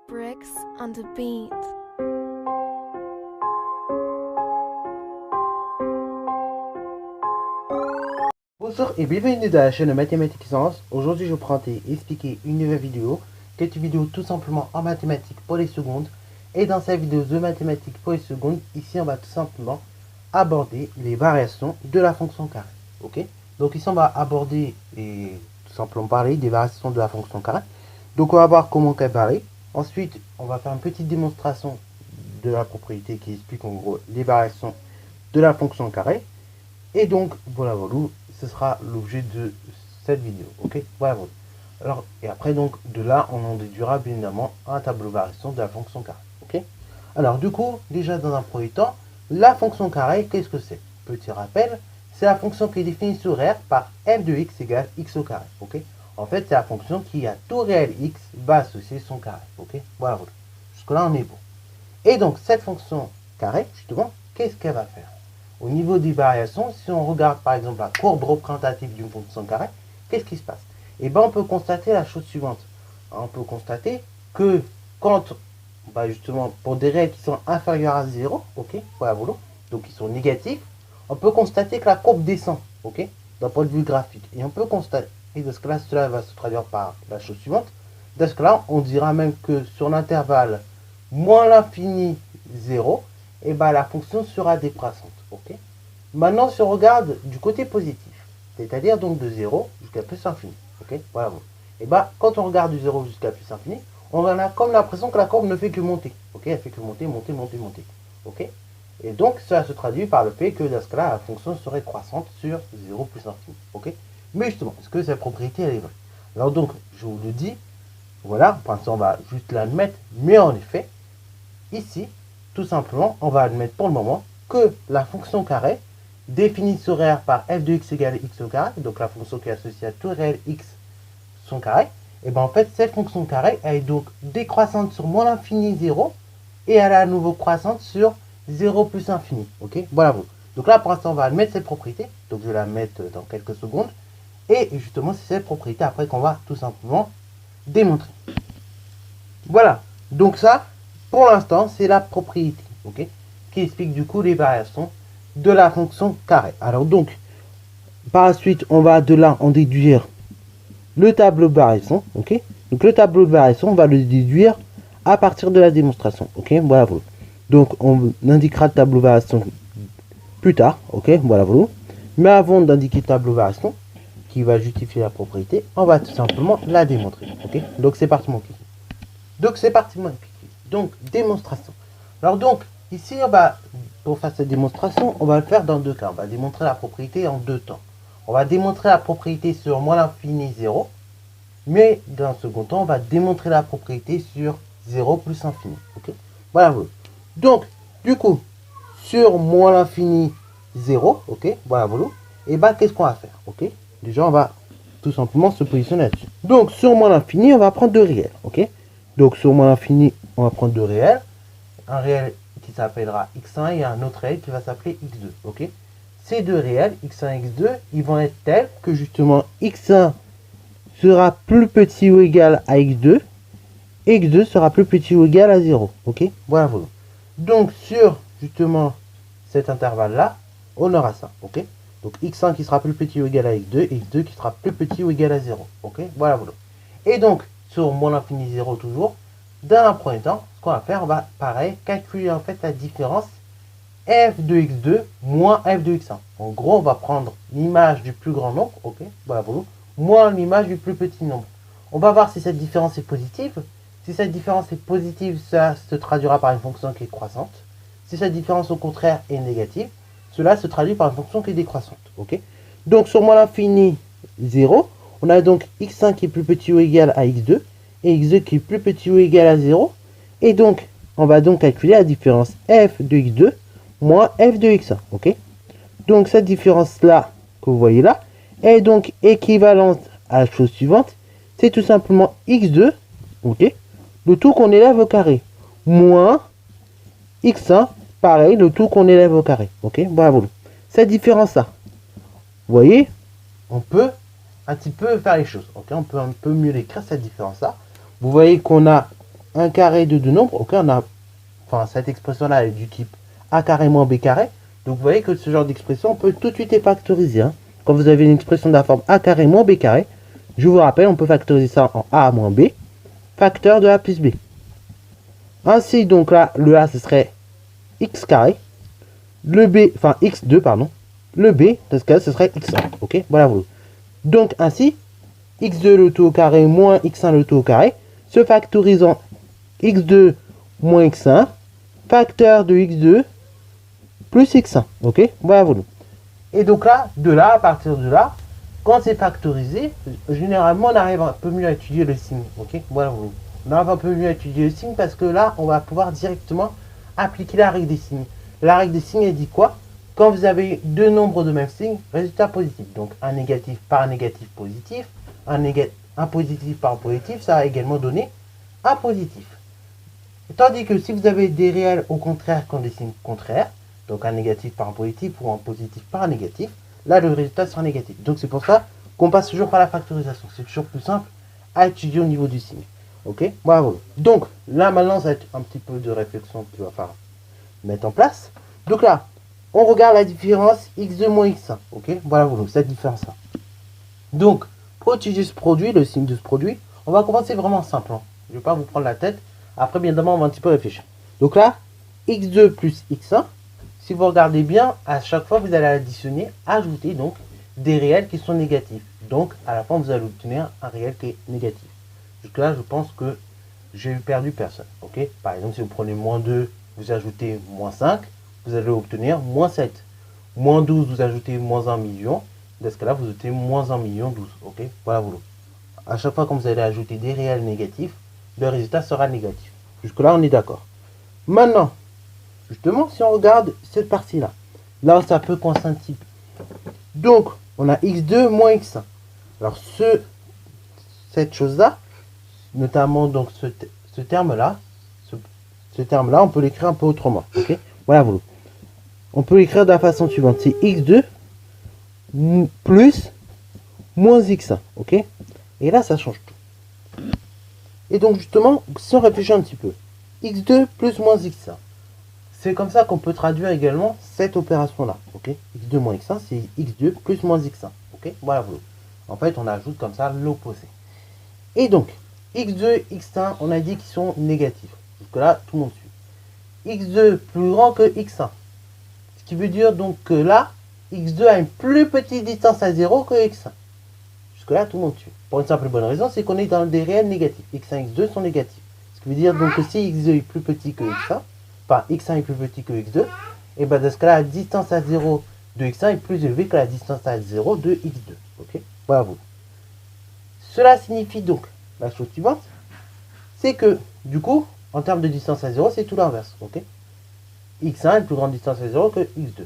Bricks on the beat. Bonjour et bienvenue dans la chaîne Mathématiques Sciences. Aujourd'hui je vais vous présenter et expliquer une nouvelle vidéo, qui est une vidéo tout simplement en mathématiques pour les secondes. Et dans cette vidéo de mathématiques pour les secondes, ici on va tout simplement aborder les variations de la fonction carré. Ok, donc ici on va aborder et tout simplement parler des variations de la fonction carré. Donc on va voir comment elle varie. Ensuite on va faire une petite démonstration de la propriété qui explique en gros les variations de la fonction carré. Et donc, voilà, ce sera l'objet de cette vidéo, ok. Voilà. Alors, et après, donc, de là, on en déduira bien évidemment un tableau de variation de la fonction carré, ok. Alors, du coup, déjà, dans un premier temps, la fonction carré, qu'est-ce que c'est? Petit rappel, c'est la fonction qui est définie sur R par f de x égale x au carré, ok. En fait, c'est la fonction qui, à tout réel x, va associer son carré, ok. Voilà. Jusque-là, on est bon. Et donc, cette fonction carré, justement, qu'est-ce qu'elle va faire? Au niveau des variations, si on regarde par exemple la courbe représentative d'une fonction carré, qu'est-ce qui se passe? Eh bien, on peut constater la chose suivante. On peut constater que quand, justement, pour des règles qui sont inférieures à 0, ok, voilà, donc qui sont négatifs, on peut constater que la courbe descend, ok, d'un point de vue graphique. Et on peut constater, et de ce que là, cela va se traduire par la chose suivante. De ce que là, on dira même que sur l'intervalle moins l'infini 0, et la fonction sera décroissante. Okay. Maintenant, si on regarde du côté positif, c'est-à-dire donc de 0 jusqu'à plus infini. Okay. Voilà. Et quand on regarde du 0 jusqu'à plus infini, on a comme l'impression que la courbe ne fait que monter. Okay. Elle fait que monter, monter, monter, monter. Okay. Et donc, ça se traduit par le fait que dans ce cas-là, la fonction serait croissante sur 0 plus infini. Okay. Mais justement, est-ce que cette propriété, elle est vraie? Alors donc, je vous le dis, voilà, on va juste l'admettre, mais en effet, ici, tout simplement, on va admettre pour le moment que la fonction carré définie sur R par f de x égale x au carré, donc la fonction qui est associée à tout réel x son carré, et en fait cette fonction carré elle est donc décroissante sur moins l'infini 0 et elle est à nouveau croissante sur 0 plus infini. Ok, voilà. Donc là pour l'instant on va admettre cette propriété, donc je vais la mettre dans quelques secondes, et justement c'est cette propriété après qu'on va tout simplement démontrer. Voilà, donc ça pour l'instant c'est la propriété, ok, qui explique du coup les variations de la fonction carré. Alors donc, par la suite, on va de là en déduire le tableau de variation, ok. Donc le tableau de variation, on va le déduire à partir de la démonstration, ok. Voilà. Donc on indiquera le tableau de variation plus tard, ok. Voilà. Mais avant d'indiquer le tableau de variation qui va justifier la propriété, on va tout simplement la démontrer, ok. Donc c'est parti mon kiki. Donc c'est parti mon kiki. Donc démonstration. Alors donc ici, pour faire cette démonstration, on va le faire dans deux cas. On va démontrer la propriété en deux temps. On va démontrer la propriété sur moins l'infini 0, mais dans un second temps, on va démontrer la propriété sur 0 plus infini. Okay, voilà. Donc, du coup, sur moins l'infini 0, ok, voilà, et qu'est-ce qu'on va faire? Ok, déjà, on va tout simplement se positionner là-dessus. Donc, sur moins l'infini, on va prendre deux réels. Ok, donc sur moins l'infini, on va prendre deux réels. Un réel qui s'appellera x1 et un autre réel qui va s'appeler x2. Ok. Ces deux réels, x1 et x2, ils vont être tels que justement x1 sera plus petit ou égal à x2 et x2 sera plus petit ou égal à 0. Ok. Voilà. Donc sur justement cet intervalle-là, on aura ça. Ok. Donc x1 qui sera plus petit ou égal à x2 et x2 qui sera plus petit ou égal à 0. Ok. Voilà. Et donc sur moins l'infini 0 toujours, dans un premier temps, ce qu'on va faire, on va pareil calculer en fait la différence f de x2 moins f de x1. En gros, on va prendre l'image du plus grand nombre, ok, voilà, moins l'image du plus petit nombre. On va voir si cette différence est positive. Si cette différence est positive, ça se traduira par une fonction qui est croissante. Si cette différence au contraire est négative, cela se traduit par une fonction qui est décroissante. Ok. Donc sur moins l'infini 0, on a donc x1 qui est plus petit ou égal à x2 et x2 qui est plus petit ou égal à 0. Et donc, on va donc calculer la différence f de x2 moins f de x1. Ok. Donc cette différence-là, que vous voyez là, est donc équivalente à la chose suivante. C'est tout simplement x2, ok, le tout qu'on élève au carré, moins x1, pareil, le tout qu'on élève au carré. Ok, bravo. Cette différence-là, vous voyez, on peut un petit peu faire les choses. Ok, on peut un peu mieux l'écrire, cette différence-là. Vous voyez qu'on a un carré de deux nombres, ok, enfin, cette expression-là est du type a carré moins b carré. Donc, vous voyez que ce genre d'expression, on peut tout de suite les factoriser. Hein. Quand vous avez une expression de la forme a carré moins b carré, je vous rappelle, on peut factoriser ça en a moins b, facteur de a plus b. Ainsi, donc là, le a, ce serait x carré. Le b, enfin x2, pardon. Le b, dans ce cas, ce serait x1. Ok, voilà. Donc, ainsi, x2 le tout au carré moins x1 le tout au carré se factorise en x2 moins x1, facteur de x2 plus x1. Ok, voilà. Et donc là, à partir de là, quand c'est factorisé, généralement, on arrive un peu mieux à étudier le signe. Ok, voilà. On arrive un peu mieux à étudier le signe parce que là, on va pouvoir directement appliquer la règle des signes. La règle des signes, elle dit quoi? Quand vous avez deux nombres de même signe, résultat positif. Donc, un négatif par un négatif positif, un positif par un positif, ça va également donner un positif. Tandis que si vous avez des réels au contraire qui ont des signes contraires, donc un négatif par un positif ou un positif par un négatif, là, le résultat sera négatif. Donc, c'est pour ça qu'on passe toujours par la factorisation. C'est toujours plus simple à étudier au niveau du signe. Ok, bravo. Donc, là, maintenant, ça va être un petit peu de réflexion qu'il va falloir mettre en place. Donc là, on regarde la différence x2 moins x1. Ok, voilà, cette différence-là. Donc, pour étudier ce produit, le signe de ce produit, on va commencer vraiment simple. Hein. Je ne vais pas vous prendre la tête. Après, bien évidemment, on va un petit peu réfléchir. Donc là, x2 plus x1. Si vous regardez bien, à chaque fois, vous allez additionner, ajouter donc des réels qui sont négatifs. Donc, à la fin, vous allez obtenir un réel qui est négatif. Jusque-là, je pense que j'ai perdu personne. Ok, par exemple, si vous prenez moins 2, vous ajoutez moins 5, vous allez obtenir moins 7. Moins 12, vous ajoutez moins 1 million. Dans ce cas-là, vous obtenez moins 1 million 12. Ok, voilà. À chaque fois que vous allez ajouter des réels négatifs, le résultat sera négatif. Jusque-là, on est d'accord. Maintenant, justement, si on regarde cette partie-là, là, ça peut coincer un petit peu. Donc, on a x2 moins x1. Alors, cette chose-là, notamment donc ce terme-là, on peut l'écrire un peu autrement. Ok, voilà. On peut l'écrire de la façon suivante. C'est x2 plus moins x1. Ok, et là, ça change tout. Et donc, justement, si on réfléchit un petit peu, x2 plus moins x1. C'est comme ça qu'on peut traduire également cette opération-là. Ok, x2 moins x1, c'est x2 plus moins x1. Ok, voilà. En fait, on ajoute comme ça l'opposé. Et donc, x2, x1, on a dit qu'ils sont négatifs. Jusque là, tout le monde suit. x2 plus grand que x1. Ce qui veut dire donc que là, x2 a une plus petite distance à 0 que x1. Jusque là, tout le monde suit. Pour une simple bonne raison, c'est qu'on est dans des réels négatifs. x1 et x2 sont négatifs. Ce qui veut dire donc que si x2 est plus petit que x1, enfin x1 est plus petit que x2, et bien dans ce cas-là, la distance à 0 de x1 est plus élevée que la distance à 0 de x2. Ok, bravo. Cela signifie donc la chose suivante, c'est que du coup, en termes de distance à 0, c'est tout l'inverse. Ok, x1 a une plus grande distance à 0 que x2.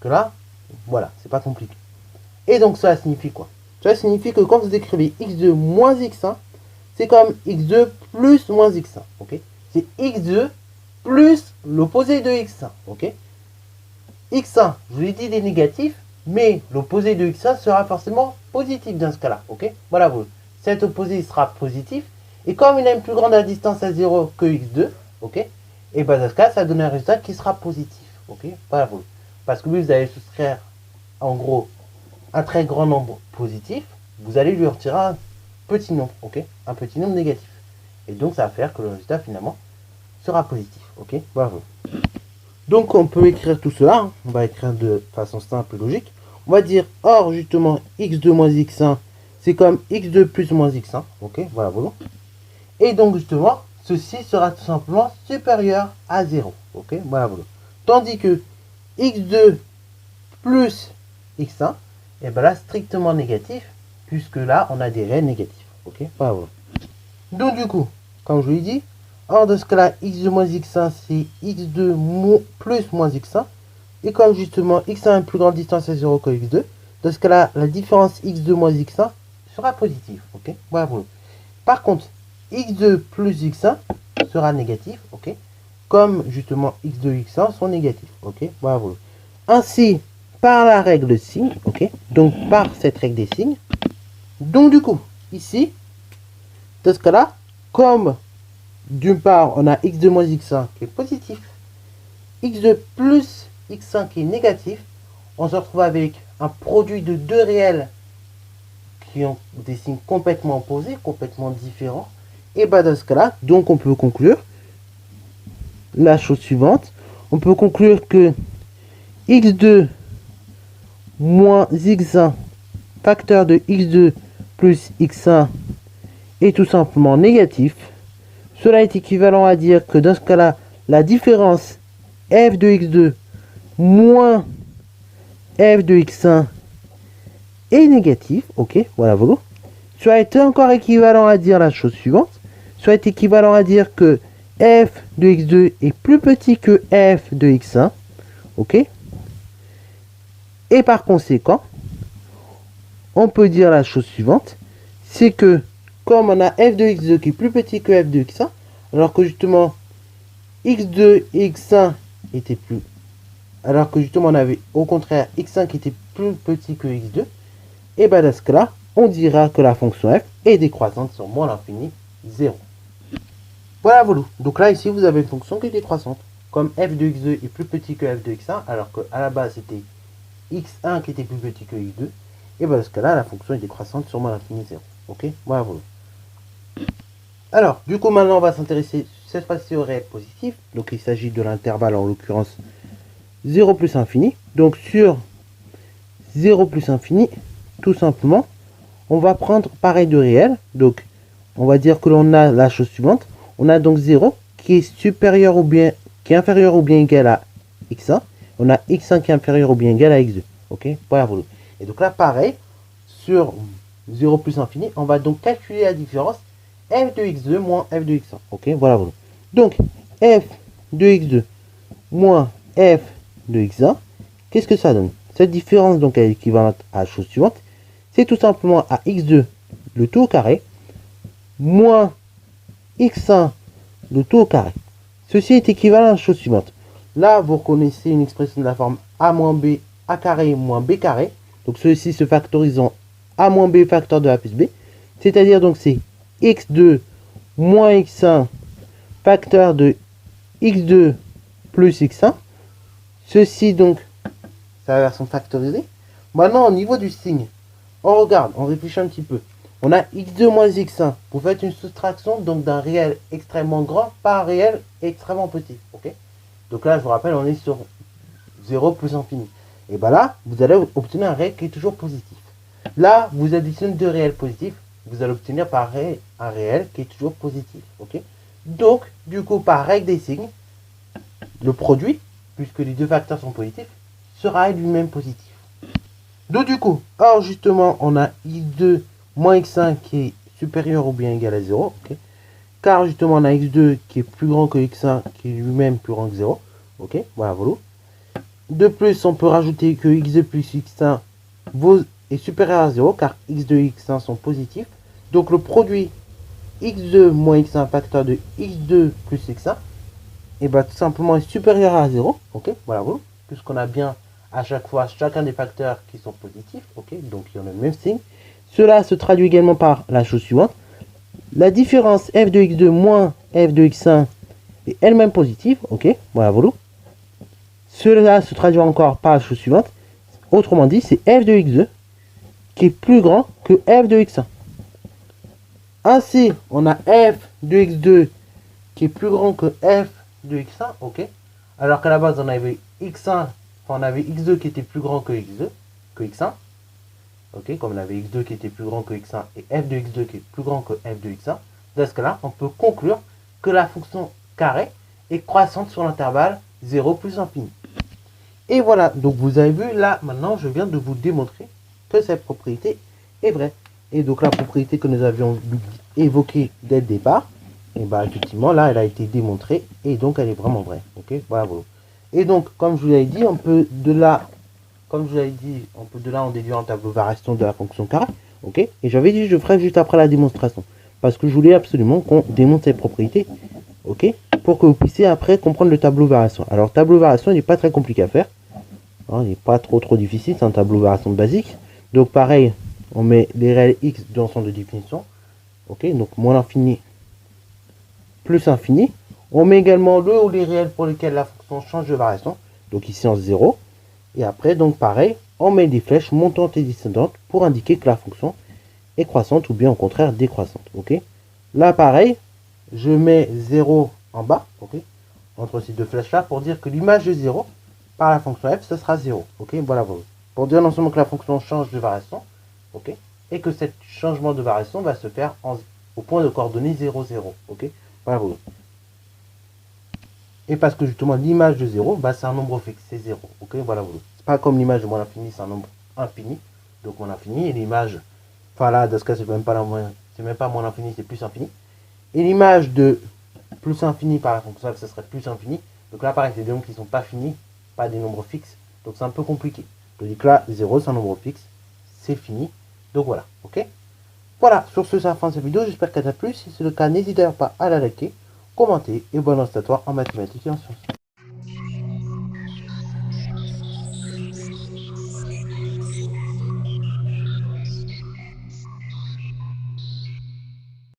Que là, voilà, c'est pas compliqué. Et donc cela signifie quoi? Cela signifie que quand vous écrivez x2 moins x1, c'est comme x2 plus moins x1. Ok, c'est x2 plus l'opposé de x1. Ok, x1, je vous l'ai dit, il est négatif, mais l'opposé de x1 sera forcément positif dans ce cas-là. Ok, voilà. Cet opposé sera positif. Et comme il a une plus grande distance à 0 que x2, ok, et bien dans ce cas, ça donne un résultat qui sera positif. Ok, voilà. Parce que vous allez soustraire, en gros, un très grand nombre positif, vous allez lui retirer un petit nombre, ok, un petit nombre négatif. Et donc, ça va faire que le résultat, finalement, sera positif. Ok, bravo. Donc, on peut écrire tout cela. Hein. On va écrire de façon simple et logique. On va dire, or, justement, x2 moins x1, c'est comme x2 plus moins x1. Ok, voilà. Et donc, justement, ceci sera tout simplement supérieur à 0. Ok, voilà. Tandis que x2 plus x1, et bien là, strictement négatif, puisque là, on a des réels négatifs. Ok, voilà. Donc, du coup, comme je vous l'ai dit, or de ce cas-là, x2 moins x1, c'est x2 plus moins x1. Et comme justement, x1 a une plus grande distance à 0 que x2, dans ce cas-là, la différence x2 moins x1 sera positive. Ok, voilà. Par contre, x2 plus x1 sera négatif. Ok, comme justement x2 et x1 sont négatifs. Ok, voilà. Ainsi, par la règle de signe, ok, donc par cette règle des signes, donc du coup, ici, dans ce cas-là, comme d'une part, on a x2 moins x1 qui est positif, x2 plus x1 qui est négatif. On se retrouve avec un produit de deux réels qui ont des signes complètement opposés, complètement différents. Et bah dans ce cas-là, donc on peut conclure la chose suivante. On peut conclure que x2 moins x1 facteur de x2 plus x1 est tout simplement négatif. Cela est équivalent à dire que dans ce cas-là, la différence f de x2 moins f de x1 est négatif. Ok, voilà, voilà. Soit est encore équivalent à dire la chose suivante. Soit est équivalent à dire que f de x2 est plus petit que f de x1. Ok. Et par conséquent, on peut dire la chose suivante. C'est que comme on a f de x2 qui est plus petit que f de x1, alors que justement x2 et x1 étaient plus... Alors que justement on avait au contraire x1 qui était plus petit que x2, et bien dans ce cas-là, on dira que la fonction f est décroissante sur moins l'infini 0. Voilà, voilà. Donc là, ici, vous avez une fonction qui est décroissante. Comme f de x2 est plus petit que f de x1, alors qu'à la base, c'était x1 qui était plus petit que x2, et bien dans ce cas-là, la fonction est décroissante sur moins l'infini 0. Ok, voilà, voilà. Alors, du coup, maintenant, on va s'intéresser cette fois-ci au réel positif. Donc, il s'agit de l'intervalle, en l'occurrence, 0 plus infini. Donc, sur 0 plus infini, tout simplement, on va prendre pareil de réel. Donc, on va dire que l'on a la chose suivante. On a donc 0 qui est supérieur ou bien, qui est inférieur ou bien égal à x1. On a x1 qui est inférieur ou bien égal à x2. Ok, voilà, voilà. Et donc là, pareil, sur 0 plus infini, on va donc calculer la différence f de x2 moins f de x1. Ok, voilà, voilà. Donc, f de x2 moins f de x1, qu'est-ce que ça donne? Cette différence, donc, est équivalente à la chose suivante. C'est tout simplement à x2, le tout au carré, moins x1, le tout au carré. Ceci est équivalent à la chose suivante. Là, vous reconnaissez une expression de la forme a moins b, a carré moins b carré. Donc, ceci se factorise en a moins b facteur de a plus b. C'est-à-dire, donc, c'est x2 moins x1 facteur de x2 plus x1. Ceci, donc, c'est la version factorisée. Maintenant, au niveau du signe, on regarde, on réfléchit un petit peu. On a x2 moins x1. Vous faites une soustraction donc d'un réel extrêmement grand par un réel extrêmement petit. Ok. Donc là, je vous rappelle, on est sur 0 plus infini. Et bien là, vous allez obtenir un réel qui est toujours positif. Là, vous additionnez deux réels positifs. Vous allez obtenir pareil un réel qui est toujours positif. Ok. Donc, du coup, par règle des signes, le produit, puisque les deux facteurs sont positifs, sera lui-même positif. Donc du coup, alors justement, on a x2 moins x1 qui est supérieur ou bien égal à 0. Okay. Car justement, on a x2 qui est plus grand que x1 qui est lui-même plus grand que 0. Ok, voilà, voilà. De plus, on peut rajouter que x2 plus x1 est supérieur à 0 car x2 et x1 sont positifs. Donc le produit x2 moins x1 facteur de x2 plus x1 et bah tout simplement est supérieur à 0. Ok, voilà, voilà. Puisqu'on a bien à chaque fois chacun des facteurs qui sont positifs. Ok, donc il y en a le même signe. Cela se traduit également par la chose suivante. La différence f de x2 moins f de x1 est elle-même positive. Ok, voilà, voilà. Cela se traduit encore par la chose suivante. Autrement dit, c'est f de x2 qui est plus grand que f de x1. Ainsi, on a f de x2 qui est plus grand que f de x1. Ok, alors qu'à la base, on avait x1, on avait x2 qui était plus grand que x1. Ok, comme on avait x2 qui était plus grand que x1 et f de x2 qui est plus grand que f de x1, dans ce cas-là, on peut conclure que la fonction carré est croissante sur l'intervalle 0 plus infini. Et voilà, donc vous avez vu, là, maintenant, je viens de vous démontrer que cette propriété est vraie. Et donc la propriété que nous avions évoquée dès le départ, et bah effectivement, là, elle a été démontrée, et donc elle est vraiment vraie. Ok, voilà, voilà. Et donc, comme je vous l'avais dit, on peut de là... Comme je vous l'avais dit, on peut de là en déduire un tableau variation de la fonction carré. Ok. Et j'avais dit que je ferai juste après la démonstration. Parce que je voulais absolument qu'on démontre ces propriétés. Ok. Pour que vous puissiez après comprendre le tableau variation. Alors, tableau variation, il n'est pas très compliqué à faire. Hein, il n'est pas trop difficile. C'est un tableau variation basique. Donc, pareil, on met les réels x de l'ensemble de définition. Ok. Donc, moins l'infini plus infini. On met également le ou les réels pour lesquels la fonction change de variation. Donc ici en 0. Et après, donc pareil, on met des flèches montantes et descendantes pour indiquer que la fonction est croissante ou bien au contraire décroissante. Ok. Là pareil, je mets 0 en bas, ok, entre ces deux flèches là pour dire que l'image de 0 par la fonction f ce sera 0. Ok, voilà, pour dire non seulement que la fonction change de variation, ok, et que ce changement de variation va se faire au point de coordonnées 0, 0. Ok, voilà. Et parce que justement l'image de 0, bah, c'est un nombre fixe, c'est 0. Ok, voilà. C'est pas comme l'image de moins l'infini, c'est un nombre infini. Donc moins l'infini, et l'image, enfin là, dans ce cas, c'est même pas moins l'infini, c'est plus infini. Et l'image de plus infini par la fonction f, ça serait plus infini. Donc là, pareil, c'est des nombres qui ne sont pas finis, pas des nombres fixes. Donc c'est un peu compliqué. Donc là, 0, c'est un nombre fixe, c'est fini. Donc voilà, ok. Voilà, sur ce, c'est la fin de cette vidéo. J'espère qu'elle t'a plu. Si c'est le cas, n'hésite pas à la liker, commenter et bonne instatoire en mathématiques et en sciences.